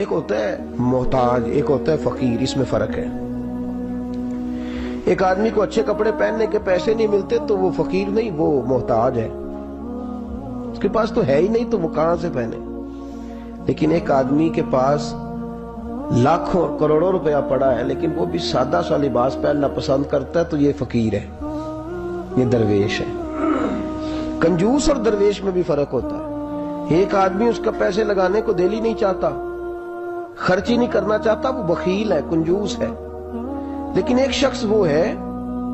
ایک ہوتا ہے محتاج، ایک ہوتا ہے فقیر، اس میں فرق ہے۔ ایک آدمی کو اچھے کپڑے پہننے کے پیسے نہیں ملتے تو وہ فقیر نہیں، وہ محتاج ہے، اس کے پاس تو ہے ہی نہیں تو وہ کہاں سے پہنے۔ لیکن ایک آدمی کے پاس لاکھوں اور کروڑوں روپیہ پڑا ہے لیکن وہ بھی سادہ سا لباس پہننا پسند کرتا ہے تو یہ فقیر ہے، یہ درویش ہے۔ کنجوس اور درویش میں بھی فرق ہوتا ہے۔ ایک آدمی اس کا پیسے لگانے کو دل ہی نہیں چاہتا، خرچ ہی نہیں کرنا چاہتا، وہ بخیل ہے، کنجوس ہے۔ لیکن ایک شخص وہ ہے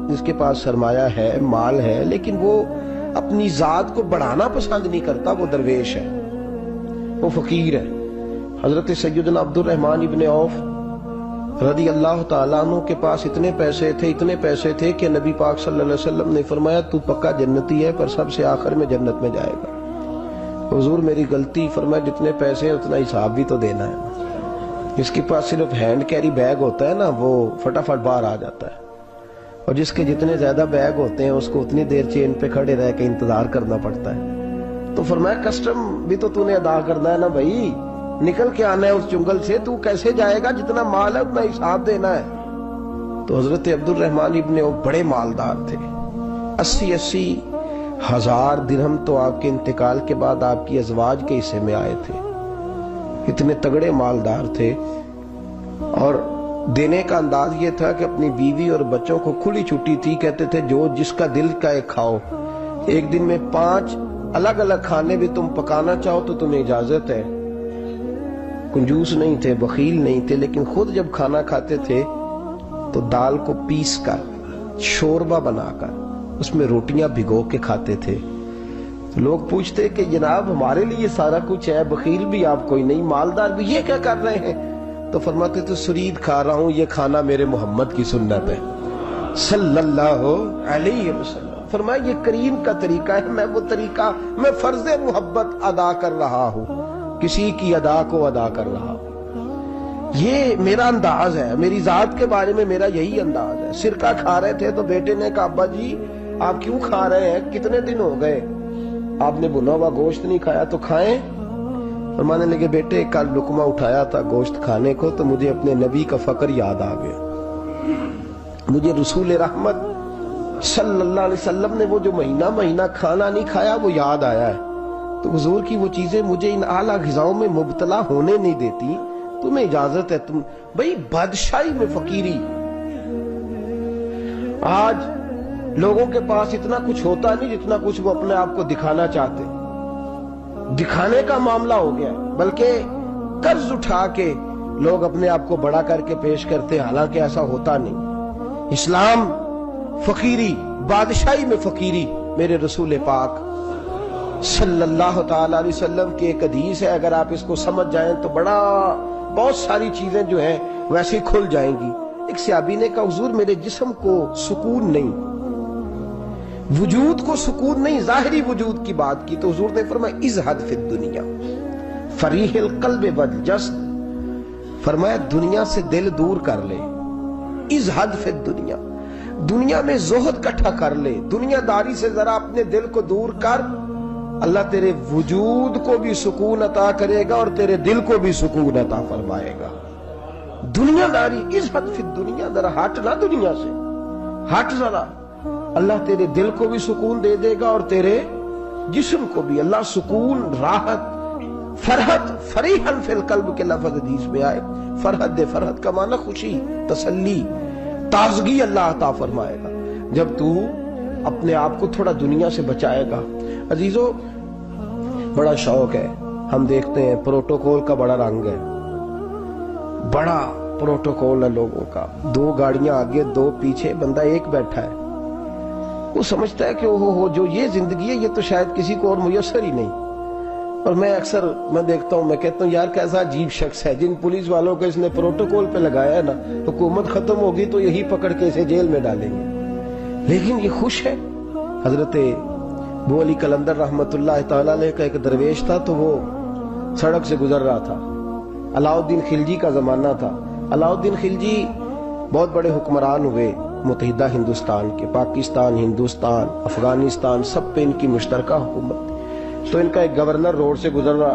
جس کے پاس سرمایہ ہے، مال ہے، لیکن وہ اپنی ذات کو بڑھانا پسند نہیں کرتا، وہ درویش ہے، وہ فقیر ہے۔ حضرت سیدنا عبد الرحمن ابن عوف رضی اللہ تعالیٰ عنہ کے پاس اتنے پیسے تھے کہ نبی پاک صلی اللہ علیہ وسلم نے فرمایا تو پکا جنتی ہے پر سب سے آخر میں جنت میں جائے گا۔ حضور میری غلطی، فرمایا جتنے پیسے اتنا حساب بھی تو دینا ہے۔ جس کے پاس صرف ہینڈ کیری بیگ ہوتا ہے نا وہ فٹافٹ باہر آ جاتا ہے، اور جس کے جتنے زیادہ بیگ ہوتے ہیں اس کو اتنی دیر چین پہ کھڑے رہ کے انتظار کرنا پڑتا ہے۔ تو فرمایا کسٹم بھی تو نے ادا کرنا ہے نا بھائی، نکل کے آنا ہے اس جنگل سے، تو کیسے جائے گا؟ جتنا مال ہے اتنا حساب دینا ہے۔ تو حضرت عبد الرحمن ابن عوف بڑے مالدار تھے، 80 ہزار درہم تو آپ کے انتقال کے بعد آپ کی ازواج کے حصے میں آئے تھے، اتنے تگڑے مالدار تھے۔ اور دینے کا انداز یہ تھا کہ اپنی بیوی اور بچوں کو کھلی چھٹی تھی، کہتے تھے جو جس کا دل کا ایک کھاؤ، ایک دن میں 5 الگ الگ کھانے بھی تم پکانا چاہو تو تمہیں اجازت ہے۔ کنجوس نہیں تھے، بخیل نہیں تھے، لیکن خود جب کھانا کھاتے تھے تو دال کو پیس کر شوربہ بنا کر اس میں روٹیاں بھگو کے کھاتے تھے۔ تو لوگ پوچھتے کہ جناب ہمارے لیے سارا کچھ ہے، بخیل بھی آپ کوئی نہیں، مالدار بھی، یہ کیا کر رہے ہیں؟ تو فرماتے تو سرید کھا رہا ہوں، یہ کھانا میرے محمد کی سنت ہے صلی اللہ علیہ وسلم۔ فرمایا یہ کریم کا طریقہ ہے، میں وہ طریقہ، میں فرض محبت ادا کر رہا ہوں، کسی کی ادا کو ادا کر رہا ہوں، یہ میرا انداز ہے، میری ذات کے بارے میں میرا یہی انداز ہے۔ سرکہ کھا رہے تھے تو بیٹے نے کہا ابا جی آپ کیوں کھا رہے ہیں، کتنے دن ہو گئے آپ نے بنا ہوا گوشت نہیں کھایا تو کھائیں۔ فرمانے لگے بیٹے کل لقمہ اٹھایا تھا گوشت کھانے کو تو مجھے اپنے نبی کا فقر یاد آ گیا، مجھے رسول رحمت صلی اللہ علیہ وسلم نے وہ جو مہینہ کھانا نہیں کھایا وہ یاد آیا ہے۔ تو حضور کی وہ چیزیں مجھے ان اعلیٰ غذاؤں میں مبتلا ہونے نہیں دیتی، تمہیں اجازت ہے۔ تم بھئی بادشاہی میں فقیری، آج لوگوں کے پاس اتنا کچھ ہوتا نہیں جتنا کچھ وہ اپنے آپ کو دکھانا چاہتے، دکھانے کا معاملہ ہو گیا، بلکہ قرض اٹھا کے لوگ اپنے آپ کو بڑا کر کے پیش کرتے، حالانکہ ایسا ہوتا نہیں۔ اسلام فقیری، بادشاہی میں فقیری، میرے رسول پاک صلی اللہ تعالی علیہ وسلم کی ایک حدیث ہے، اگر آپ اس کو سمجھ جائیں تو بہت ساری چیزیں جو ہیں ویسے کھل جائیں گی۔ ایک صحابی نے کہا حضور میرے جسم کو سکون نہیں، وجود کو سکون نہیں، ظاہری وجود کی بات کی، تو حضور نے فرمایا ازہد فی الدنیا فریح القلب والجسد، فرمایا دنیا سے دل دور کر لے، ازہد فی الدنیا، دنیا میں زہد کٹھا کر لے، دنیا داری سے ذرا اپنے دل کو دور کر، اللہ تیرے وجود کو بھی سکون عطا کرے گا اور تیرے دل کو بھی سکون عطا فرمائے گا۔ دنیا داری، ازہد فی الدنیا، ذرا ہٹ نہ دنیا سے، ہٹ ذرا، اللہ تیرے دل کو بھی سکون دے دے گا اور تیرے جسم کو بھی۔ اللہ سکون، راحت، فرحت، فریحاً فی القلب کے لفظ حدیث میں آئے، فرحت دے، فرحت کا معنی خوشی، تسلی، تازگی اللہ عطا فرمائے گا جب تو اپنے آپ کو تھوڑا دنیا سے بچائے گا۔ عزیزو بڑا شوق ہے، ہم دیکھتے ہیں پروٹوکول کا بڑا رنگ ہے، بڑا پروٹوکول ہے لوگوں کا، 2 گاڑیاں آگے 2 پیچھے، بندہ ایک بیٹھا ہے، وہ سمجھتا ہے کہ جو یہ زندگی ہے یہ تو شاید کسی کو اور میسر ہی نہیں۔ اور میں اکثر دیکھتا ہوں، میں کہتا ہوں یار کیسا عجیب شخص ہے، جن پولیس والوں کو اس نے پروٹوکول پہ لگایا ہے نا، حکومت ختم ہوگی تو یہی پکڑ کے اسے جیل میں ڈالیں گے، لیکن یہ خوش ہے۔ حضرت ابو علی قلندر رحمت اللہ تعالیٰ علیہ کا ایک درویش تھا، تو وہ سڑک سے گزر رہا تھا، علاؤالدین خلجی کا زمانہ تھا، علاؤالدین خلجی بہت بڑے حکمران ہوئے متحدہ ہندوستان کے، پاکستان، ہندوستان، افغانستان، سب پہ ان کی مشترکہ حکومت۔ تو ان کا ایک گورنر روڈ سے گزر رہا،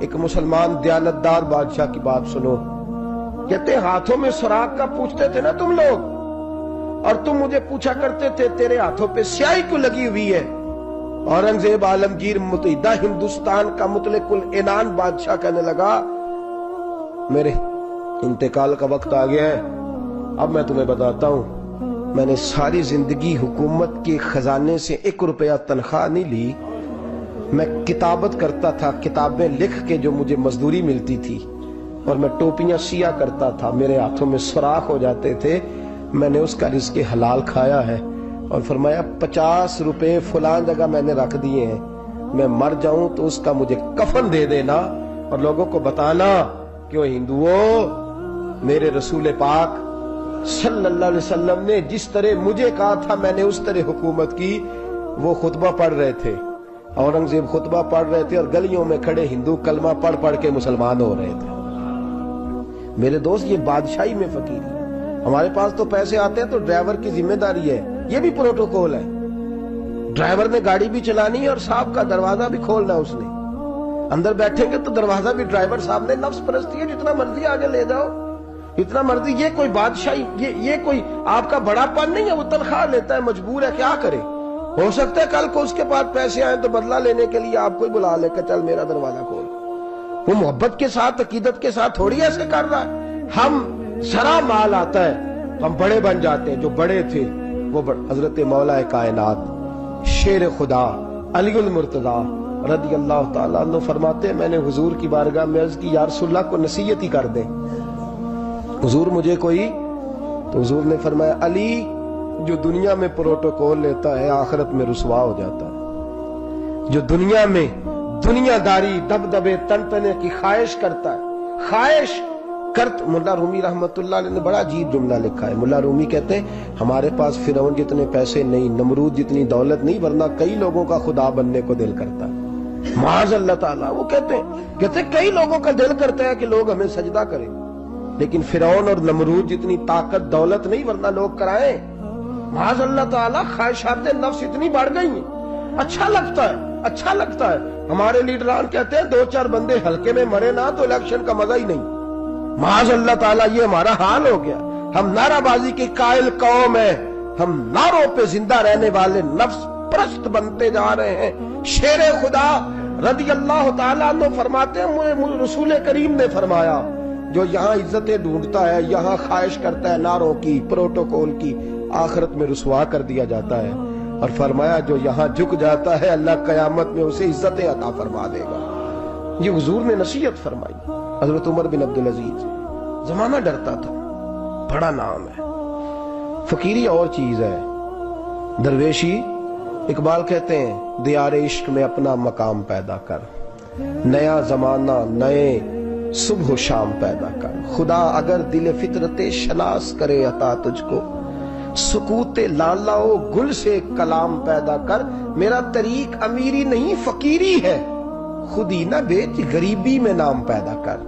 ایک مسلمان دیانتدار بادشاہ کی بات سنو. کہتے ہیں ہاتھوں میں سراغ کا پوچھتے تھے نا تم لوگ، اور تم مجھے پوچھا کرتے تھے تیرے ہاتھوں پہ سیاہی کیوں لگی ہوئی ہے. اورنگزیب عالمگیر متحدہ ہندوستان کا مطلق العنان بادشاہ کہنے لگا میرے انتقال کا وقت آ گیا ہے. اب میں تمہیں بتاتا ہوں، میں نے ساری زندگی حکومت کے خزانے سے 1 روپیہ تنخواہ نہیں لی. میں کتابت کرتا تھا، کتابیں لکھ کے جو مجھے مزدوری ملتی تھی، اور میں ٹوپیاں سیا کرتا تھا، میرے ہاتھوں میں سوراخ ہو جاتے تھے. میں نے اس کا رزق حلال کھایا ہے. اور فرمایا 50 روپے فلاں جگہ میں نے رکھ دیے ہیں، میں مر جاؤں تو اس کا مجھے کفن دے دینا اور لوگوں کو بتانا کہ وہ ہندوؤں، میرے رسول پاک صلی اللہ علیہ وسلم نے جس طرح مجھے کہا تھا میں نے اس طرح حکومت کی. وہ خطبہ پڑھ رہے تھے، اورنگزیب خطبہ پڑھ رہے تھے، اور گلیوں میں کھڑے ہندو کلمہ پڑھ پڑھ کے مسلمان ہو رہے تھے. میرے دوست یہ بادشاہی میں فقیری. ہمارے پاس تو پیسے آتے ہیں تو ڈرائیور کی ذمہ داری ہے، یہ بھی پروٹوکول ہے. ڈرائیور نے گاڑی بھی چلانی ہے اور صاحب کا دروازہ بھی کھولنا ہے. اس نے اندر بیٹھیں گے تو دروازہ بھی ڈرائیور صاحب نے. نفس پرستی ہے، جتنا مرضی آگے لے جاؤ، جتنا مرضی. یہ کوئی بادشاہی، یہ کوئی آپ کا بڑا پن نہیں ہے. وہ تنخواہ لیتا ہے، مجبور ہے، کیا کرے. ہو سکتا ہے کل کو اس کے پاس پیسے آئیں تو بدلہ لینے کے لیے آپ کو بلا لے کہ چل میرا دروازہ کھول. وہ محبت کے ساتھ، عقیدت کے ساتھ تھوڑی ایسے کر رہا ہے. ہم سرا مال آتا ہے ہم بڑے بن جاتے ہیں. جو بڑے تھے وہ حضرت مولا کائنات شیر خدا علی المرتضیٰ رضی اللہ تعالیٰ عنہ فرماتے ہیں میں نے حضور کی بارگاہ میں عرض کی یا رسول اللہ کو نصیحت ہی کر دیں حضور مجھے کوئی. تو حضور نے فرمایا علی جو دنیا میں پروٹوکول لیتا ہے آخرت میں رسوا ہو جاتا ہے. جو دنیا میں دنیا داری، دبدبے، تنتنے کی خواہش کرتا ہے، خواہش کرت. ملا رومی رحمت اللہ علیہ نے بڑا عجیب جملہ لکھا ہے. ملا رومی کہتے ہیں ہمارے پاس فرعون جتنے پیسے نہیں، نمرود جتنی دولت نہیں، ورنہ کئی لوگوں کا خدا بننے کو دل کرتا ہے. معاذ اللہ تعالیٰ. وہ کہتے ہیں کئی لوگوں کا دل کرتا ہے کہ لوگ ہمیں سجدہ کریں، لیکن فرعون اور نمرود جتنی طاقت دولت نہیں، ورنہ لوگ کرائیں. معاذ اللہ تعالیٰ. خواہشات نفس اتنی بڑھ گئی ہیں. اچھا لگتا ہے، اچھا لگتا ہے. ہمارے لیڈران کہتے ہیں 2-4 بندے ہلکے میں مرے نہ تو الیکشن کا مزہ ہی نہیں. معاذ اللہ تعالیٰ یہ ہمارا حال ہو گیا. ہم نعرہ بازی کی قائل قوم ہیں، ہم نعروں پہ زندہ رہنے والے نفس پرست بنتے جا رہے ہیں. شیر خدا رضی اللہ تعالیٰ عنہ فرماتے ہیں رسول کریم نے فرمایا جو یہاں عزتیں ڈھونڈتا ہے، یہاں خواہش کرتا ہے نعروں کی، پروٹوکول کی، آخرت میں رسوا کر دیا جاتا ہے. اور فرمایا جو یہاں جھک جاتا ہے اللہ قیامت میں اسے عزتیں عطا فرما دے گا. یہ حضور نے نصیحت فرمائی. حضرت عمر بن عبدالعزیز. زمانہ ڈرتا تھا، بڑا نام ہے. فقیری اور چیز ہے، درویشی. اقبال کہتے ہیں دیار عشق میں اپنا مقام پیدا کر، نیا زمانہ نئے صبح و شام پیدا کر. خدا اگر دل فطرت شناس کرے عطا تجھ کو، سکوت لالا و گل سے کلام پیدا کر. میرا طریق امیری نہیں فقیری ہے، خود ہی نہ بیچ غریبی میں نام پیدا کر.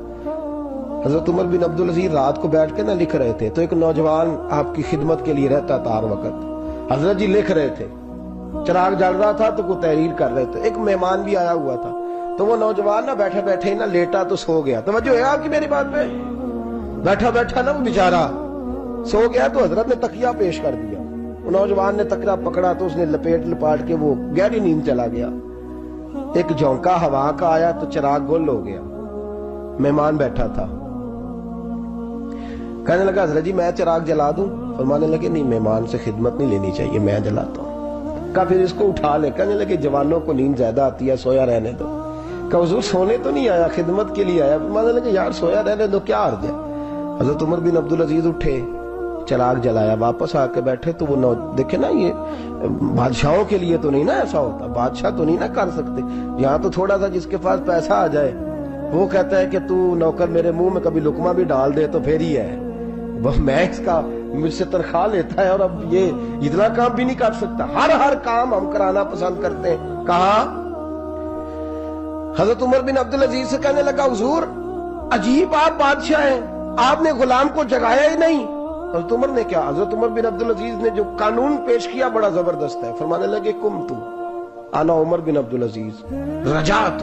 حضرت عمر بن عبدالعزیز رات کو بیٹھ کے نہ لکھ رہے تھے تو ایک نوجوان آپ کی خدمت کے لیے رہتا تھا ہر وقت. حضرت جی لکھ رہے تھے، چراغ جل رہا تھا تو کوئی تحریر کر رہے تھے. ایک مہمان بھی آیا ہوا تھا تو وہ نوجوان نہ بیٹھے بیٹھے نہ لیٹا تو سو گیا. توجہ ہے آپ کی میری بات پہ؟ بیٹھا بیٹھا نا وہ بیچارہ سو گیا تو حضرت نے تکیہ پیش کر دیا. وہ نوجوان نے تکیہ پکڑا تو اس نے لپاٹ کے وہ گہری نیند چلا گیا. ایک جھونکا ہوا کا آیا تو چراغ گل ہو گیا. مہمان بیٹھا تھا، کہنے لگا حضرت جی میں چراغ جلا دوں؟ فرمانے لگے نہیں، مہمان سے خدمت نہیں لینی چاہیے، میں جلاتا ہوں. کہا پھر اس کو اٹھا لے. کہنے لگے جوانوں کو نیند زیادہ آتی ہے، سویا رہنے دو. کہا حضور سونے تو نہیں آیا، خدمت کے لیے آیا. فرمانے لگے یار سویا رہنے دو، کیا عرض ہے. حضرت عمر بن عبدالعزیز اٹھے، چراغ جلایا، واپس آ کے بیٹھے تو وہ دیکھے نا یہ بادشاہوں کے لیے تو نہیں نا ایسا ہوتا، بادشاہ تو نہیں نا کر سکتے. یہاں تو تھوڑا سا جس کے پاس پیسہ آ جائے وہ کہتا ہے کہ تو نوکر میرے منہ میں کبھی لقمہ بھی ڈال دے تو پھر ہی ہے. میں اس کا مجھ سے تنخواہ لیتا ہے اور اب یہ اتنا کام بھی نہیں کر سکتا. ہر کام ہم کرانا پسند کرتے ہیں. کہا حضرت عمر بن عبدالعزیز سے کہنے لگا حضور عجیب آپ بادشاہ ہیں، آپ نے غلام کو جگایا ہی نہیں. حضرت عمر نے کیا؟ حضرت عمر بن عبدالعزیز نے جو قانون پیش کیا بڑا زبردست ہے. فرمانے لگے کم تو انا عمر بن عبدالعزیز رجعت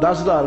10,000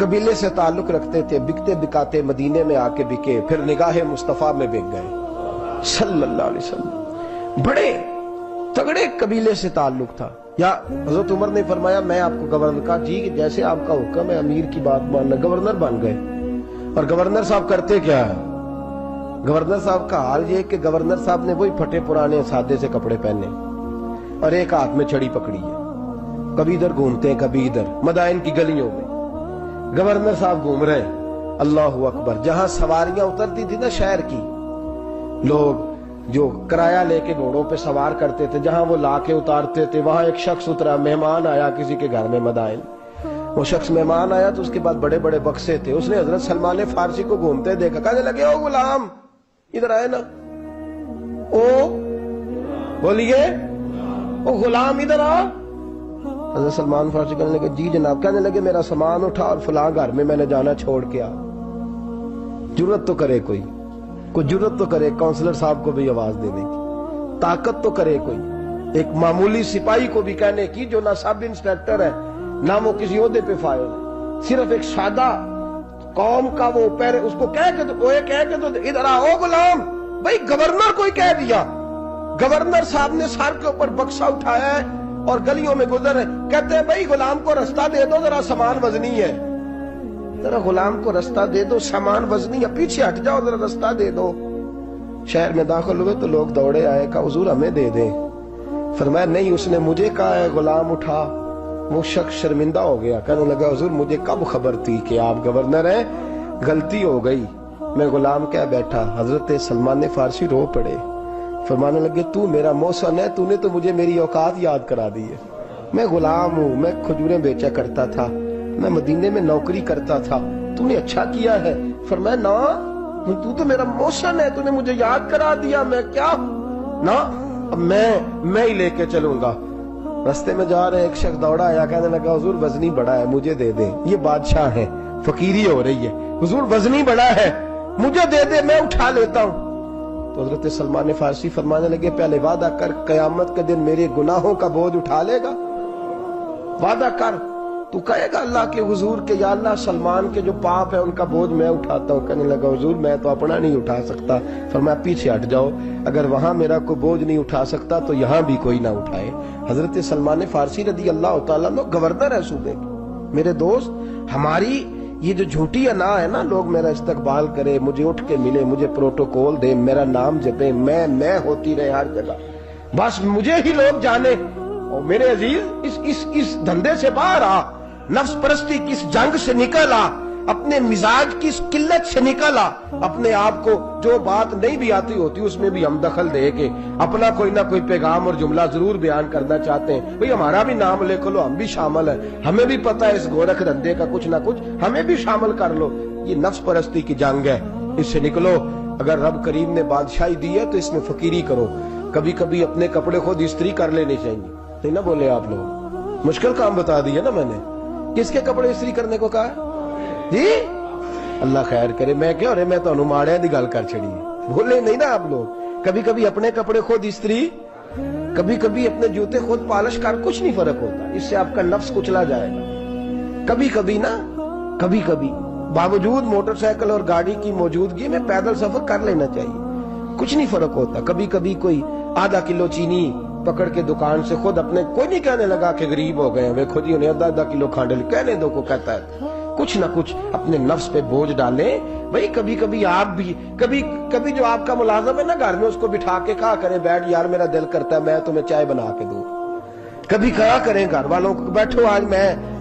قبیلے سے تعلق رکھتے تھے، بکتے بکاتے مدینے میں آ کے بکے، پھر نگاہ مصطفیٰ میں بک گئے صلی اللہ علیہ وسلم۔ بڑے تگڑے قبیلے سے تعلق تھا۔ یا حضرت عمر نے فرمایا میں آپ کو گورنر کا جی جیسے آپ کا حکم ہے امیر کی بات ماننا، گورنر بن گئے۔ اور گورنر صاحب کرتے کیا ہے؟ گورنر صاحب کا حال یہ کہ گورنر صاحب نے وہی پھٹے پرانے سادے سے کپڑے پہنے اور ایک ہاتھ میں چھڑی پکڑی ہے، کبھی ادھر گھومتے ہیں کبھی ادھر، مدائن کی گلیوں میں گورنر صاحب گھوم رہے ہیں۔ اللہ اکبر۔ جہاں سواریاں اترتی تھی نا شہر کی، لوگ جو کرایہ لے کے گھوڑوں پہ سوار کرتے تھے، جہاں وہ لا کے اتارتے تھے، وہاں ایک شخص اترا، مہمان آیا کسی کے گھر میں مدائن۔ وہ شخص مہمان آیا تو اس کے بعد بڑے بڑے بکسے تھے، اس نے حضرت سلمان فارسی کو گھومتے دیکھا، کہنے لگے او غلام ادھر آئے نا، او بولیے او غلام ادھر آ۔ حضرت سلمان فارسی کہنے لگے جی جناب۔ کہنے لگے میرا سامان اٹھا اور فلاں گھر میں نے جانا، چھوڑ کے آ۔ جرت تو کرے کوئی جرت تو کرے کونسلر صاحب کو بھی آواز دینے کی، طاقت تو کرے کوئی، ایک معمولی سپاہی کو بھی کہنے کی جو نہ سب انسپیکٹر ہے نہ وہ کسی عہدے پہ فائل ہے، صرف ایک سادہ قوم کا وہ پیر، اس کو کہہ کے تو ادھر آؤ غلام۔ بھائی گورنر کوئی کہہ دیا، گورنر صاحب نے سر کے اوپر بکسا اٹھایا ہے اور گلیوں میں گزر رہے، کہتے ہیں بھائی غلام کو رستہ دے دو، ذرا سامان وزنی ہے، ذرا غلام کو رستہ دے دو، سامان وزنی ہے، پیچھے ہٹ جاؤ، ذرا رستہ دے دو۔ شہر میں داخل ہوئے تو لوگ دوڑے آئے، کہا حضور ہمیں دے دیں۔ فرمایا نہیں، اس نے مجھے کہا ہے غلام اٹھا۔ وہ شخص شرمندہ ہو گیا، کہنے لگا حضور مجھے کب خبر تھی کہ آپ گورنر ہیں، غلطی ہو گئی، میں غلام کہہ بیٹھا۔ حضرت سلمان فارسی رو پڑے، فرمانے لگے تو میرا محسن ہے، تو نے تو مجھے میری اوقات یاد کرا دی ہے، میں غلام ہوں، میں کھجوریں بیچا کرتا تھا، میں مدینے میں نوکری کرتا تھا، تو نے اچھا کیا ہے۔ فرمایا نا تو تو میرا محسن ہے، تو نے مجھے یاد کرا دیا، میں کیا نا اب میں ہی لے کے چلوں گا۔ رستے میں جا رہے ایک شخص دوڑا آیا، کہنے لگا حضور وزنی بڑا ہے مجھے دے دیں، یہ بادشاہ ہے، فقیری ہو رہی ہے، حضور وزنی بڑا ہے مجھے دے دے، میں اٹھا لیتا ہوں۔ تو حضرت سلمان فارسی فرمانے لگے پہلے وعدہ کر قیامت کے دن میرے گناہوں کا بوجھ اٹھا لے گا، وعدہ کر، تو کہے گا اللہ کے حضور کے یا اللہ سلمان کے جو پاپ ہے ان کا بوجھ میں اٹھاتا ہوں۔ کہنے لگا حضور میں تو اپنا نہیں اٹھا سکتا۔ فرمایا پیچھے ہٹ جاؤ، اگر وہاں میرا کوئی بوجھ نہیں اٹھا سکتا تو یہاں بھی کوئی نہ اٹھائے۔ حضرت سلمان فارسی رضی اللہ تعالیٰ عنہ گورنر ہے صوبے کے۔ میرے دوست ہماری یہ جو جھوٹی انا ہے نا، لوگ میرا استقبال کرے، مجھے اٹھ کے ملے، مجھے پروٹوکول دے، میرا نام جپے، میں ہوتی رہے ہر جگہ، بس مجھے ہی لوگ جانے۔ اور میرے عزیز اس دھندے سے باہر آ، نفس پرستی کی اس جنگ سے نکل آ، اپنے مزاج کی اس قلت سے نکل آ، اپنے آپ کو جو بات نہیں بھی آتی ہوتی اس میں بھی ہم دخل دے کے اپنا کوئی نہ کوئی پیغام اور جملہ ضرور بیان کرنا چاہتے ہیں۔ بھئی ہمارا بھی نام لکھ لو، ہم بھی شامل ہیں، ہمیں بھی پتہ ہے اس گورکھ دھندے کا کچھ نہ کچھ، ہمیں بھی شامل کر لو۔ یہ نفس پرستی کی جنگ ہے، اس سے نکلو۔ اگر رب کریم نے بادشاہی دی ہے تو اس میں فقیری کرو، کبھی کبھی اپنے کپڑے خود استری کر لینے چاہیے، نہیں نہ بولے آپ لوگ، مشکل کام بتا دیا نا میں نے۔ کس کے کپڑے استری کرنے کو کہا ہے جی؟ اللہ خیر کرے، میں کیا رہے، میں تو ماڑے دی گل کر چھڑی ہے، بولے نہیں نا آپ لوگ۔ کبھی کبھی اپنے کپڑے خود استری، کبھی کبھی اپنے جوتے خود پالش کر، کچھ نہیں فرق ہوتا، اس سے آپ کا نفس کچلا جائے گا۔ کبھی کبھی نا، کبھی کبھی باوجود موٹر سائیکل اور گاڑی کی موجودگی میں پیدل سفر کر لینا چاہیے، کچھ نہیں فرق ہوتا۔ کبھی کبھی کوئی آدھا کلو چینی پکڑ کے دکان سے خود اپنے، کوئی نہیں کہنے لگا کہ غریب ہو گئے ہیں، خود ہی انہیں آدھا کلو کھانڈل، کہنے دو کو کہتا ہے، کچھ نہ کچھ اپنے نفس پہ بوجھ ڈالیں۔ بھئی کبھی کبھی آپ بھی، کبھی جو آپ کا ملازم ہے نا گھر میں، اس کو بٹھا کے کہا کریں بیٹھ یار میرا دل کرتا ہے میں تمہیں چائے بنا کے دوں۔ کبھی کہا کریں گھر والوں کو بیٹھو آج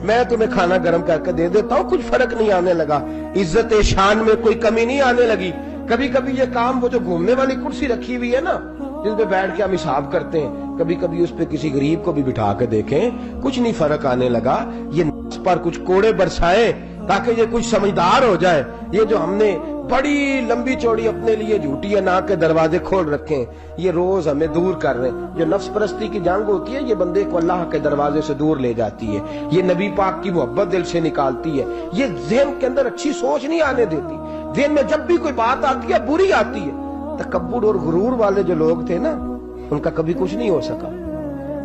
میں تمہیں کھانا گرم کر کے دے دیتا ہوں، کچھ فرق نہیں آنے لگا، عزت شان میں کوئی کمی نہیں آنے لگی۔ کبھی کبھی یہ کام، وہ جو گھومنے والی کرسی رکھی ہوئی ہے نا جس پہ بیٹھ کے ہم حساب کرتے ہیں، کبھی کبھی اس پہ کسی غریب کو بھی بٹھا کے دیکھیں، کچھ نہیں فرق آنے لگا۔ یہ نفس پر کچھ کوڑے برسائے تاکہ یہ کچھ سمجھدار ہو جائے۔ یہ جو ہم نے بڑی لمبی چوڑی اپنے لیے جھوٹی انا کے دروازے کھول رکھے ہیں، یہ روز ہمیں دور کر رہے ہیں۔ جو نفس پرستی کی جنگ ہوتی ہے یہ بندے کو اللہ کے دروازے سے دور لے جاتی ہے، یہ نبی پاک کی محبت دل سے نکالتی ہے، یہ ذہن کے اندر اچھی سوچ نہیں آنے دیتی۔ ذہن میں جب بھی کوئی بات آتی ہے بری آتی ہے۔ تکبر اور غرور والے جو لوگ تھے نا ان کا کبھی کچھ نہیں ہو سکا۔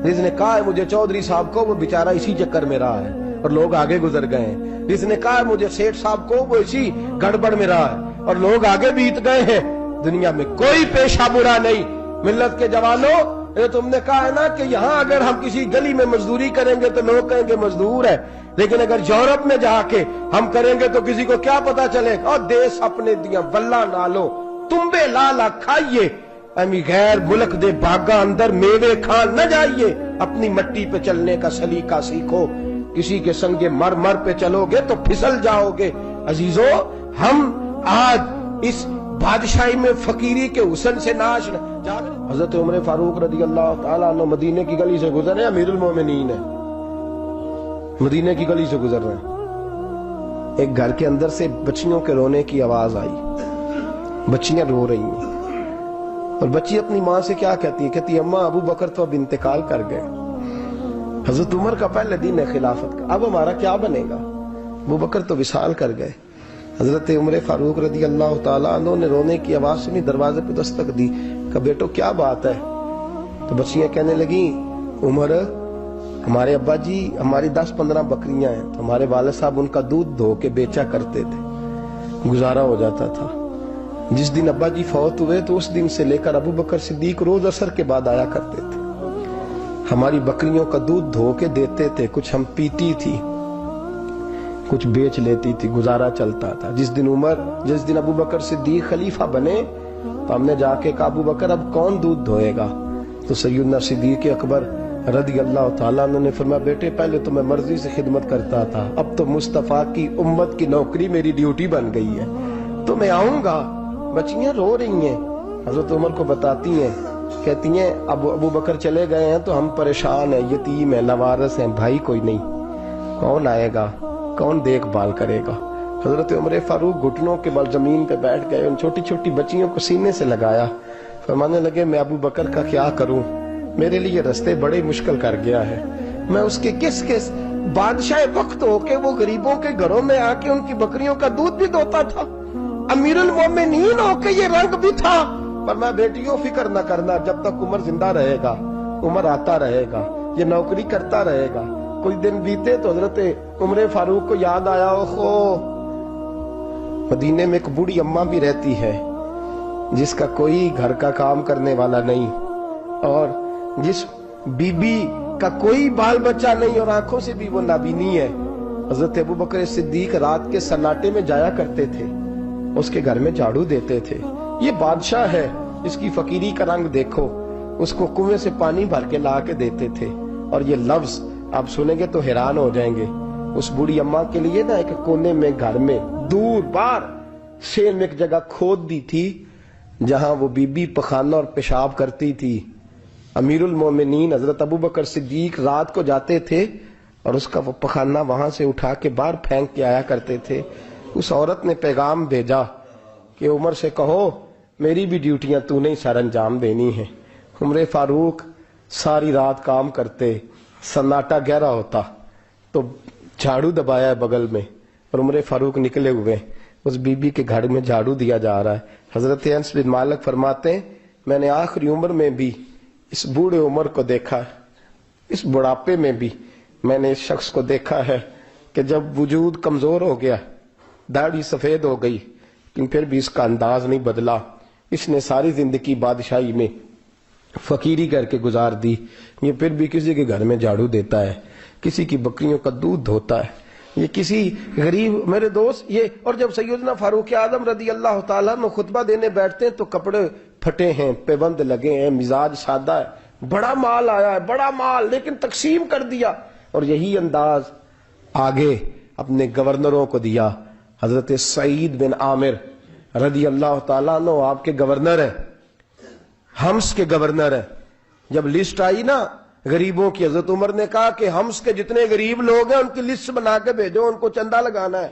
جس نے کہا ہے مجھے چودھری صاحب کو، وہ بیچارہ اسی چکر میں رہا ہے، اور لوگ آگے گزر گئے ہیں. جس نے کہا مجھے سیٹھ صاحب کو وہ اسی گڑبڑ میں رہا ہے اور لوگ آگے بیت گئے ہیں. دنیا میں کوئی پیشہ برا نہیں. ملت کے جوانوں، یہ تم نے کہا ہے نا کہ یہاں اگر ہم کسی گلی میں مزدوری کریں گے تو لوگ کہیں گے مزدور ہے، لیکن اگر یورپ میں جا کے ہم کریں گے تو کسی کو کیا پتا چلے؟ اور دیس اپنے دیا بلہ نالو تمبے لالا کھائیے، امی غیر ملک دے باغاں اندر میوے کھان نہ جائیے. اپنی مٹی پہ چلنے کا سلیقہ سیکھو. کسی کے سنگ مر پہ چلو گے تو پھسل جاؤ گے. عزیزو، ہم آج اس بادشاہی میں فقیری کے حسن سے ناش نہ. حضرت عمر فاروق رضی اللہ تعالیٰ عنہ مدینے کی گلی سے گزر رہے ہیں، امیر المومنین ہے، مدینے کی گلی سے گزر رہے ہیں. ایک گھر کے اندر سے بچیوں کے رونے کی آواز آئی. بچیاں رو رہی ہیں اور بچی اپنی ماں سے کیا کہتی ہے؟ کہتی ہے اماں ابو بکر تو اب انتقال کر گئے. حضرت عمر کا پہلے دن ہے خلافت کا، اب ہمارا کیا بنے گا؟ ابو بکر تو وصال کر گئے. حضرت عمر فاروق رضی اللہ تعالیٰ عنہ نے رونے کی آواز سنی، دروازے پہ دستک دی کہ بیٹو کیا بات ہے؟ تو بچیاں کہنے لگیں عمر ہمارے ابا جی ہماری 10-15 بکریاں ہیں، تو ہمارے والد صاحب ان کا دودھ دھو کے بیچا کرتے تھے، گزارا ہو جاتا تھا. جس دن ابا جی فوت ہوئے تو اس دن سے لے کر ابو بکر صدیق روز عصر کے بعد آیا کرتے تھے، ہماری بکریوں کا دودھ دھو کے دیتے تھے، کچھ ہم پیتی تھی کچھ بیچ لیتی تھی، گزارا چلتا تھا. جس دن ابو بکر صدیق خلیفہ بنے تو ہم نے جا کے کہا ابو بکر اب کون دودھ دھوئے گا؟ تو سیدنا صدیق اکبر رضی اللہ تعالیٰ عنہ نے فرمایا بیٹے پہلے تو میں مرضی سے خدمت کرتا تھا، اب تو مصطفیٰ کی امت کی نوکری میری ڈیوٹی بن گئی ہے تو میں آؤں گا. بچیاں رو رہی ہیں، حضرت عمر کو بتاتی ہیں، کہتی ہیں ابو بکر چلے گئے ہیں تو ہم پریشان ہیں، یتیم ہیں، لاوارث ہیں، بھائی کوئی نہیں، کون آئے گا، کون دیکھ بھال کرے گا؟ حضرت عمر فاروق گھٹنوں کے بل زمین پہ بیٹھ گئے، ان چھوٹی چھوٹی بچیوں کو سینے سے لگایا، فرمانے لگے میں ابو بکر کا کیا کروں، میرے لیے رستے بڑے مشکل کر گیا ہے. میں اس کے کس بادشاہ وقت ہو کے وہ غریبوں کے گھروں میں آ کے ان کی بکریوں کا دودھ بھی دوتا تھا، امیر المومنین ہو کے یہ رنگ بھی تھا. پر میں بیٹیوں فکر نہ کرنا، جب تک عمر زندہ رہے گا، عمر آتا رہے گا، یہ نوکری کرتا رہے گا. کچھ دن بیتے تو حضرت عمر فاروق کو یاد آیا اوہو مدینے میں ایک بوڑھی اماں بھی رہتی ہے جس کا کوئی گھر کا کام کرنے والا نہیں اور جس بی بی کا کوئی بال بچہ نہیں اور آنکھوں سے بھی وہ نابینی ہے. حضرت ابو بکر صدیق رات کے سناٹے میں جایا کرتے تھے، اس کے گھر میں جھاڑو دیتے تھے. یہ بادشاہ ہے، اس کی فقیری کا رنگ دیکھو. اس کو کنویں سے پانی بھر کے لا کے دیتے تھے. اور یہ لفظ آپ سنیں گے تو حیران ہو جائیں گے. اس بوڑھی اماں کے لیے نا ایک کونے میں گھر میں دور بار شیر میں ایک جگہ کھود دی تھی جہاں وہ بی بی پخانہ اور پیشاب کرتی تھی. امیر المومنین حضرت ابو بکر صدیق رات کو جاتے تھے اور اس کا وہ پخانہ وہاں سے اٹھا کے باہر پھینک کے آیا کرتے تھے. اس عورت نے پیغام بھیجا کہ عمر سے کہو میری بھی ڈیوٹیاں تو نے سر انجام دینی ہیں. عمر فاروق ساری رات کام کرتے، سناٹا گہرا ہوتا تو جھاڑو دبایا ہے بغل میں اور عمر فاروق نکلے ہوئے، اس بی بی کے گھر میں جھاڑو دیا جا رہا ہے. حضرت انس بن مالک فرماتے ہیں میں نے آخری عمر میں بھی اس بوڑھے عمر کو دیکھا، اس بڑھاپے میں بھی میں نے اس شخص کو دیکھا ہے کہ جب وجود کمزور ہو گیا، داڑھی سفید ہو گئی، لیکن پھر بھی اس کا انداز نہیں بدلا. اس نے ساری زندگی بادشاہی میں فقیری کر کے گزار دی، یہ پھر بھی کسی کے گھر میں جھاڑو دیتا ہے، کسی کی بکریوں کا دودھ دھوتا ہے، یہ کسی غریب میرے دوست یہ. اور جب سیدنا فاروق اعظم رضی اللہ تعالیٰ میں خطبہ دینے بیٹھتے ہیں تو کپڑے پھٹے ہیں، پیبند لگے ہیں، مزاج سادہ ہے، بڑا مال آیا ہے، بڑا مال، لیکن تقسیم کر دیا. اور یہی انداز آگے اپنے گورنروں کو دیا. حضرت سعید بن عامر رضی اللہ تعالیٰ عنہ آپ کے گورنر ہیں، ہمس کے گورنر ہیں. جب لسٹ آئی نا غریبوں کی، حضرت عمر نے کہا کہ ہمس کے جتنے غریب لوگ ہیں ان کی لسٹ بنا کے بھیجو، ان کو چندہ لگانا ہے.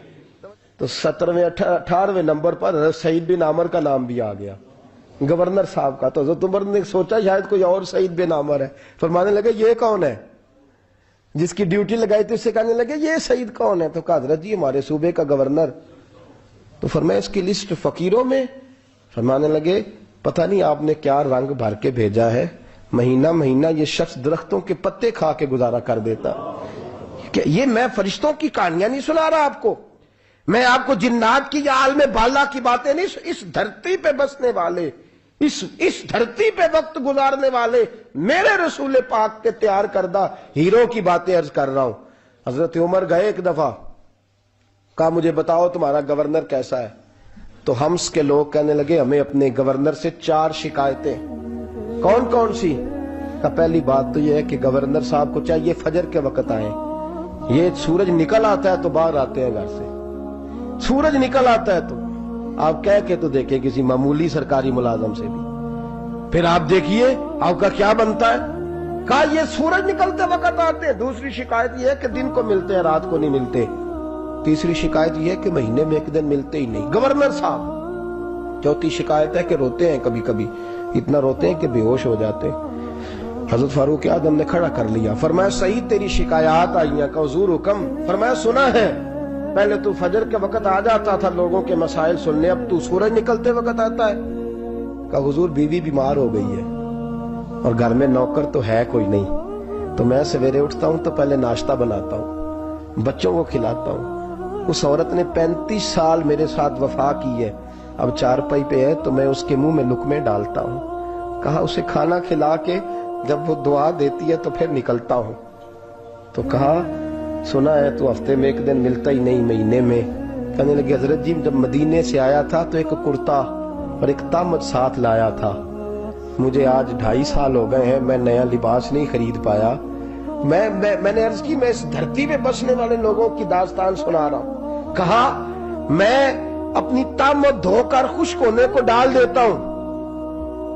تو 17ویں 18ویں نمبر پر حضرت سعید بن عامر کا نام بھی آ گیا، گورنر صاحب کا. تو حضرت عمر نے سوچا شاید کوئی اور سعید بن عامر ہے، فرمانے لگے یہ کون ہے؟ جس کی ڈیوٹی لگائی تھی اس سے کہنے لگے یہ سعید کون ہے؟ تو کہا حضرت جی ہمارے صوبے کا گورنر. تو فرمایا اس کی لسٹ فقیروں میں؟ فرمانے لگے پتہ نہیں آپ نے کیا رنگ بھر کے بھیجا ہے، مہینہ مہینہ یہ شخص درختوں کے پتے کھا کے گزارا کر دیتا. کہ یہ میں فرشتوں کی کہانیاں نہیں سنا رہا آپ کو، میں آپ کو جنات کی یا عالم بالا کی باتیں نہیں، اس دھرتی پہ بسنے والے، اس دھرتی پہ وقت گزارنے والے میرے رسول پاک کے تیار کردہ ہیرو کی باتیں عرض کر رہا ہوں۔ حضرت عمر گئے ایک دفعہ، کہا مجھے بتاؤ تمہارا گورنر کیسا ہے؟ تو ہمس کے لوگ کہنے لگے ہمیں اپنے گورنر سے 4 شکایتیں۔ کون کون سی؟ پہلی بات تو یہ ہے کہ گورنر صاحب کو چاہیے فجر کے وقت آئیں، یہ سورج نکل آتا ہے تو باہر آتے ہیں گھر سے، سورج نکل آتا ہے تو آپ کہہ کے تو دیکھیں کسی معمولی سرکاری ملازم سے بھی، پھر آپ دیکھیے آپ کا کیا بنتا ہے۔ کہا یہ سورج نکلتے وقت آتے ہیں۔ دوسری شکایت یہ ہے کہ دن کو ملتے ہیں رات کو نہیں ملتے۔ تیسری شکایت یہ ہے کہ مہینے میں ایک دن ملتے ہی نہیں گورنر صاحب۔ چوتھی شکایت ہے کہ روتے ہیں، کبھی کبھی اتنا روتے ہیں کہ بے ہوش ہو جاتے ہیں۔ حضرت فاروق اعظم نے کھڑا کر لیا، فرمایا صحیح تیری شکایات آئی ہیں، کہ حضور حکم۔ فرمایا سنا ہے، پہلے تو فجر کے وقت آ جاتا تھا لوگوں کے مسائل سننے، اب تو سورج نکلتے وقت آتا ہے۔ کہا حضور بیوی بیمار ہو گئی ہے اور گھر میں نوکر تو ہے کوئی نہیں، تو میں سویرے اٹھتا ہوں تو پہلے ناشتہ بناتا ہوں، بچوں کو کھلاتا ہوں۔ اس عورت نے 35 سال میرے ساتھ وفا کی ہے، اب چارپائی پہ ہے تو میں اس کے منہ میں لقمے ڈالتا ہوں۔ کہا اسے کھانا کھلا کے جب وہ دعا دیتی ہے تو پھر نکلتا ہوں۔ تو کہا سنا ہے تو ہفتے میں ایک دن ملتا ہی نہیں، مہینے میں۔ کہنے لگے حضرت جی جب مدینے سے آیا تھا تو ایک کرتا اور ایک تامت ساتھ لایا تھا، مجھے آج 2.5 سال ہو گئے ہیں، میں نیا لباس نہیں خرید پایا۔ میں نے عرض کی میں اس دھرتی پہ بسنے والے لوگوں کی داستان سنا رہا ہوں۔ کہا میں اپنی تامت دھو کر خشک ہونے کو ڈال دیتا ہوں،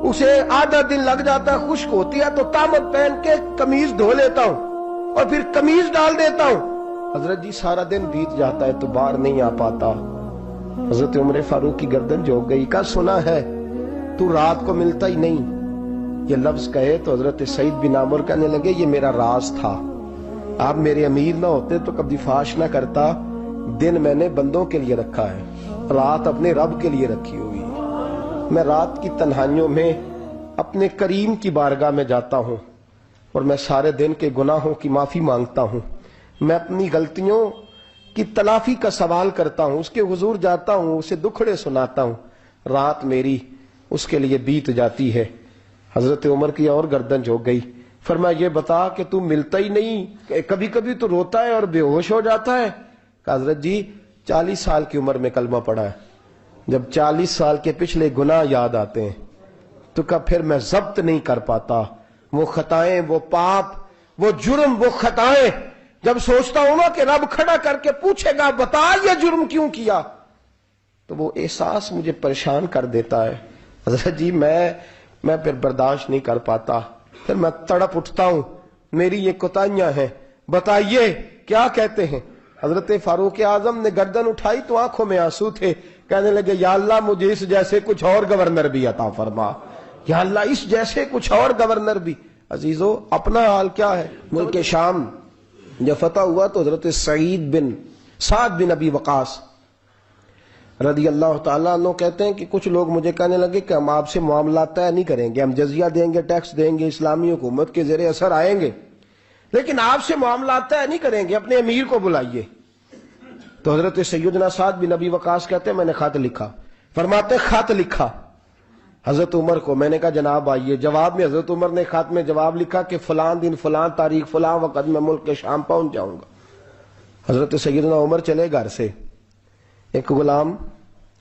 اسے آدھا دن لگ جاتا ہے، خشک ہوتی ہے تو تامت پہن کے قمیض دھو لیتا ہوں اور پھر قمیض ڈال دیتا ہوں۔ حضرت جی سارا دن بیت جاتا ہے تو باہر نہیں آ پاتا۔ حضرت عمر فاروق کی گردن جھک گئی، کہا سنا ہے تو رات کو ملتا ہی نہیں۔ یہ لفظ کہے تو حضرت سعید بن عامر کہنے لگے یہ میرا راز تھا، آپ میرے امیر نہ ہوتے تو کبھی فاش نہ کرتا، دن میں نے بندوں کے لیے رکھا ہے، رات اپنے رب کے لیے رکھی ہوئی۔ میں رات کی تنہائیوں میں اپنے کریم کی بارگاہ میں جاتا ہوں اور میں سارے دن کے گناہوں کی معافی مانگتا ہوں، میں اپنی غلطیوں کی تلافی کا سوال کرتا ہوں، اس کے حضور جاتا ہوں، اسے دکھڑے سناتا ہوں، رات میری اس کے لیے بیت جاتی ہے۔ حضرت عمر کی اور گردن جھک گئی، فرمایا یہ بتا کہ تو ملتا ہی نہیں، کبھی کبھی تو روتا ہے اور بے ہوش ہو جاتا ہے۔ کہ حضرت جی 40 سال کی عمر میں کلمہ پڑھا ہے، جب 40 سال کے پچھلے گناہ یاد آتے ہیں تو کہا پھر میں ضبط نہیں کر پاتا، وہ خطائیں، وہ پاپ، وہ جرم، وہ خطائیں جب سوچتا ہوں نا کہ رب کھڑا کر کے پوچھے گا بتا یہ جرم کیوں کیا، تو وہ احساس مجھے پریشان کر دیتا ہے۔ حضرت جی میں پھر برداشت نہیں کر پاتا، پھر میں تڑپ اٹھتا ہوں، میری یہ کوتاہیاں ہیں، بتائیے کیا کہتے ہیں۔ حضرت فاروق اعظم نے گردن اٹھائی تو آنکھوں میں آنسو تھے، کہنے لگے یا اللہ مجھے اس جیسے کچھ اور گورنر بھی عطا فرما، یا اللہ اس جیسے کچھ اور گورنر بھی۔ عزیزو اپنا حال کیا ہے؟ ملک شام جب فتح ہوا تو حضرت سعد بن ابی وقاص رضی اللہ تعالیٰ عنہ کہتے ہیں کہ کچھ لوگ مجھے کہنے لگے کہ ہم آپ سے معاملات طے نہیں کریں گے، ہم جزیہ دیں گے، ٹیکس دیں گے، اسلامی حکومت کے زیر اثر آئیں گے، لیکن آپ سے معاملات طے نہیں کریں گے، اپنے امیر کو بلائیے۔ تو حضرت سیدنا سعد بن ابی وقاص کہتے ہیں میں نے خط لکھا، فرماتے خط لکھا حضرت عمر کو، میں نے کہا جناب آئیے، جواب میں حضرت عمر نے خط میں جواب لکھا کہ فلاں دن فلاں تاریخ فلاں وقت میں ملک کے شام پہنچ جاؤں گا۔ حضرت سیدنا عمر چلے گھر سے، ایک غلام،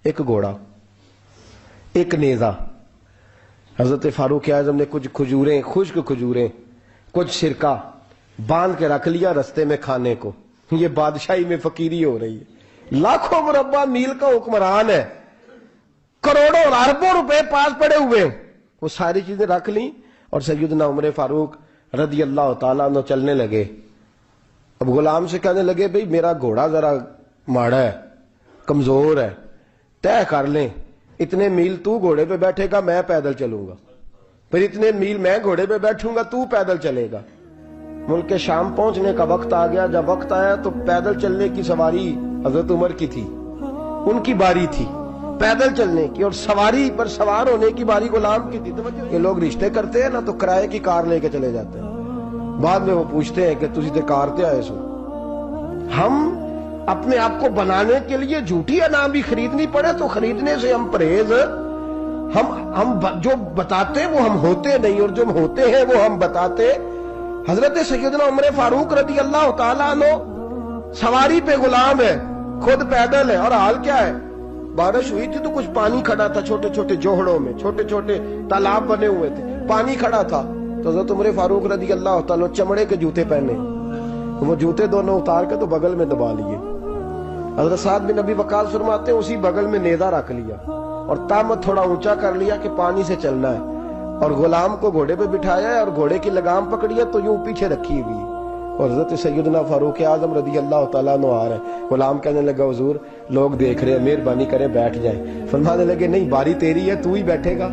ایک گھوڑا، ایک نیزہ۔ حضرت فاروق اعظم نے کچھ کھجوریں، خشک کھجوریں، کچھ سرکہ باندھ کے رکھ لیا رستے میں کھانے کو۔ یہ بادشاہی میں فقیری ہو رہی ہے، لاکھوں مربع میل کا حکمران ہے، کروڑوں اور اربوں روپے پاس پڑے ہوئے، وہ ساری چیزیں رکھ لیں اور سیدنا عمر فاروق رضی اللہ تعالیٰ عنہ چلنے لگے۔ اب غلام سے کہنے لگے بھئی میرا گھوڑا ذرا ماڑا ہے، کمزور ہے، طے کر لیں، اتنے میل تو گھوڑے پہ بیٹھے گا میں پیدل چلوں گا، پھر اتنے میل میں گھوڑے پہ بیٹھوں گا تو پیدل چلے گا۔ ملک شام پہنچنے کا وقت آ گیا، جب وقت آیا تو پیدل چلنے کی سواری حضرت عمر کی تھی، ان کی باری تھی پیدل چلنے کی، اور سواری پر سوار ہونے کی باری غلام کی تھی۔ یہ لوگ رشتے کرتے ہیں نا تو کرائے کی کار لے کے چلے جاتے ہیں، بعد میں وہ پوچھتے ہیں کہ تسی تے کار تے آئے سو، ہم اپنے آپ کو بنانے کے لیے جھوٹی انعام بھی خریدنی پڑے تو خریدنے سے ہم پرہیز. ہم جو بتاتے وہ ہم ہوتے نہیں، اور جو ہم ہوتے ہیں وہ ہم بتاتے. حضرت سیدنا عمر فاروق رضی اللہ تعالیٰ عنہ سواری پہ غلام ہے، خود پیدل ہے، اور حال کیا ہے؟ بارش ہوئی تھی تو کچھ پانی کھڑا تھا چھوٹے چھوٹے جوہڑوں میں، چھوٹے چھوٹے تالاب بنے ہوئے تھے، پانی کھڑا تھا. تو حضرت عمر فاروق رضی اللہ تعالیٰ چمڑے کے جوتے پہنے، وہ جوتے دونوں اتار کے تو بغل میں دبا لیے. حضرت سعد بن ابی وقاص فرماتے ہیں اسی بغل میں نیزہ رکھ لیا اور تامت تھوڑا اونچا کر لیا کہ پانی سے چلنا ہے، اور غلام کو گھوڑے پہ بٹھایا ہے اور گھوڑے کی لگام پکڑی ہے تو یوں پیچھے رکھی ہوئی. اور حضرت سیدنا فاروق اعظم رضی اللہ تعالیٰ عنہ آ رہے ہیں. غلام کہنے لگا حضور لوگ دیکھ رہے ہیں، مہربانی کریں بیٹھ جائیں. فرمانے لگے نہیں، باری تیری ہے، تو ہی بیٹھے گا.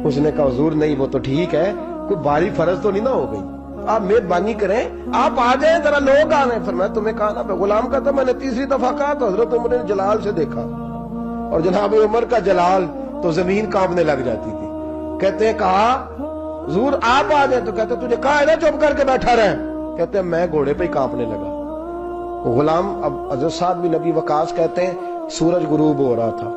اس نے کہا حضور نہیں، وہ تو ٹھیک ہے، کوئی باری فرض تو نہیں نہ ہو گئی، آپ مہربانی کریں آپ آ جائیں، ذرا لوگ آ رہے ہیں. فرمایا تمہیں کہا نا. غلام کہتا میں نے تیسری دفعہ کہا تو حضرت عمر نے جلال سے دیکھا، اور جناب عمر کا جلال تو زمین کانپنے لگ جاتی تھی. کہتے ہیں کہا حضور آپ آ جائیں، تو کہتے تجھے کہا ہے نا چپ کر کے بیٹھا رہے. کہتے ہیں میں گھوڑے پہ ہی کانپنے لگا. غلام اب حضرت سعد بن ابی وقاص کہتے ہیں سورج غروب ہو رہا تھا،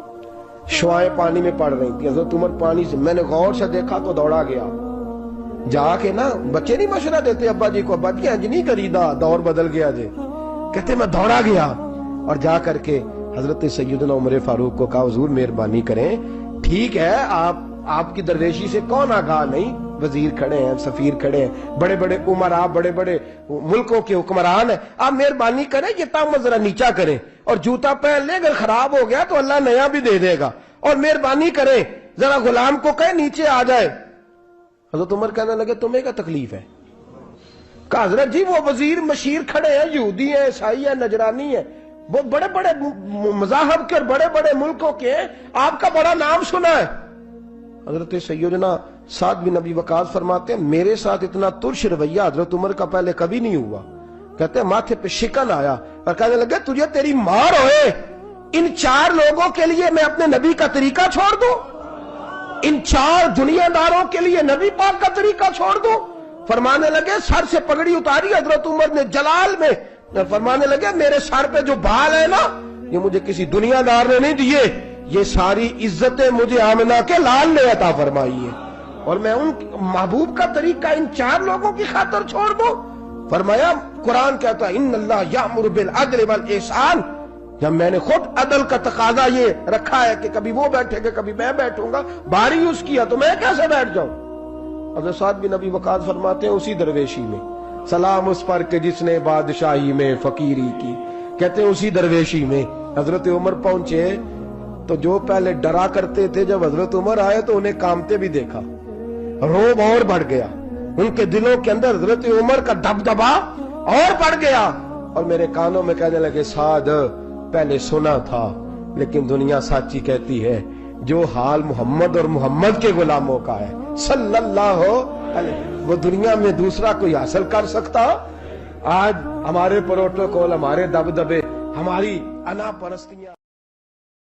شعائیں پانی میں پڑ رہی تھی. حضرت عمر پانی سے، میں نے غور سے دیکھا تو دوڑا گیا. جا کے نا بچے نہیں مشورہ دیتے ابا جی کو، ابا جی انج نہیں کریدا، دور بدل گیا جی. کہتے میں دوڑا گیا اور جا کر کے حضرت سیدنا عمر فاروق کو کہا حضور مہربانی کریں، ٹھیک ہے آپ کی درویشی سے کون آگاہ نہیں، وزیر کھڑے ہیں، سفیر کھڑے ہیں، بڑے بڑے عمراء، بڑے بڑے ملکوں کے حکمران ہیں، آپ مہربانی کریں یہ تامت ذرا نیچا کریں، اور جوتا پہن لیں، اگر خراب ہو گیا تو اللہ نیا بھی دے دے گا، اور مہربانی کریں ذرا غلام کو کہیں نیچے آ جائے. حضرت عمر کہنے لگے تمہیں کیا تکلیف ہے؟ کہا حضرت جی وہ وزیر مشیر کھڑے ہیں، یہودی ہیں، عیسائی ہیں، نجرانی ہیں، وہ بڑے بڑے مذاہب کے اور بڑے بڑے ملکوں کے ہیں، آپ کا بڑا نام سنا ہے. حضرت سیدنا سعد بن ابی وقاص فرماتے ہیں میرے ساتھ اتنا ترش رویہ حضرت عمر کا پہلے کبھی نہیں ہوا. کہتے ہیں ماتھے پہ شکن آیا اور کہنے لگے تجھے تیری مار ہوئے، ان 4 لوگوں کے لیے میں اپنے نبی کا طریقہ چھوڑ دوں، ان 4 دنیا داروں کے لیے نبی پاک کا طریقہ چھوڑ دوں. فرمانے لگے سر سے پگڑی اتاری حضرت عمر نے جلال میں، فرمانے لگے میرے سر پہ جو بال ہے نا یہ مجھے کسی دنیا دار نے نہیں دیے، یہ ساری عزتیں مجھے آمنہ کے لال نے عطا فرمائی ہے، اور میں ان محبوب کا طریقہ ان 4 لوگوں کی خاطر چھوڑ دوں. فرمایا قرآن کہتا ہے ان اللہ یامر بالعدل والاحسان، جب میں نے خود عدل کا تقاضا یہ رکھا ہے کہ کبھی وہ بیٹھے گا کبھی میں بیٹھوں گا، باری اس کی ہے تو میں کیسے بیٹھ جاؤں. حضرت سعد بن ابی وقاص فرماتے ہیں اسی درویشی میں سلام اس پر کہ جس نے بادشاہی میں فقیری کی. کہتے ہیں اسی درویشی میں حضرت عمر پہنچے تو جو پہلے ڈرا کرتے تھے جب حضرت عمر آئے تو انہیں کامتے بھی دیکھا، روب اور بڑھ گیا، ان کے دلوں کے اندر حضرت عمر کا دبدبا اور بڑھ گیا، اور میرے کانوں میں کہنے لگے سعد پہلے سنا تھا لیکن دنیا سچی کہتی ہے، جو حال محمد اور محمد کے غلاموں کا ہے صلی اللہ علیہ، وہ دنیا میں دوسرا کوئی حاصل کر سکتا؟ آج ہمارے پروٹوکول، ہمارے دبدبے، ہماری انا پرستیاں